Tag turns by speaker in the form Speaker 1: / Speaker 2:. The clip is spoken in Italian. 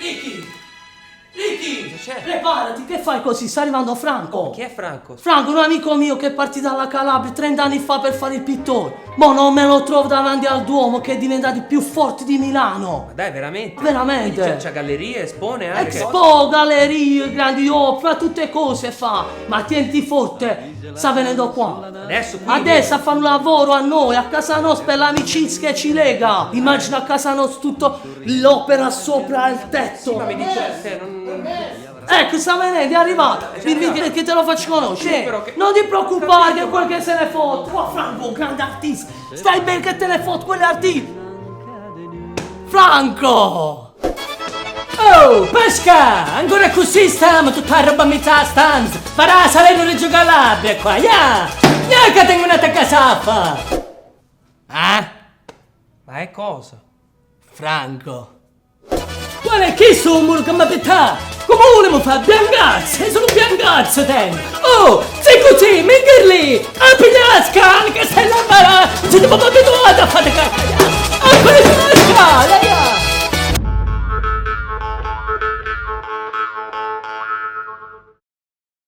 Speaker 1: Ricky!
Speaker 2: C'è?
Speaker 1: Preparati, che fai così? Sta arrivando Franco!
Speaker 2: Chi è Franco?
Speaker 1: Franco, un amico mio che è partito dalla Calabria 30 anni fa per fare il pittore. Mo non me lo trovo davanti al Duomo che è diventato il più forte di Milano.
Speaker 2: Ma dai, veramente?
Speaker 1: Veramente?
Speaker 2: Quindi c'ha gallerie, espone anche.
Speaker 1: Expo, gallerie, grandi opere, tutte cose fa. Ma tienti forte, sta venendo qua.
Speaker 2: Adesso qui.
Speaker 1: Adesso fa un lavoro a noi, a casa nostra, per l'amicizia che ci lega. Immagina a casa nostra tutto l'opera sopra il tetto.
Speaker 2: Ma mi dice te, non...
Speaker 1: Ecco, sta venendo, è arrivato. Dimmi che te lo faccio conoscere.
Speaker 2: però che-
Speaker 1: Non ti preoccupare che è quel che se ne fotte. Qua Franco, grande artista. Stai bene che te ne fotte quell'artista. Franco!
Speaker 3: Oh, Pasca! Ancora così stiamo, tutta la roba a mezza stanza! Farà Salerno Reggio Calabria qua, ya! Ya che tengo una casappa!
Speaker 2: Ma è cosa?
Speaker 1: Franco.
Speaker 3: Qual è che sono un muro che mi aspetta? Come volevo fare? Biangazzo! Sono un biangazzo tengo! Oh! Sei così, Mingerli! Apri la scala che stai là! Non ci devo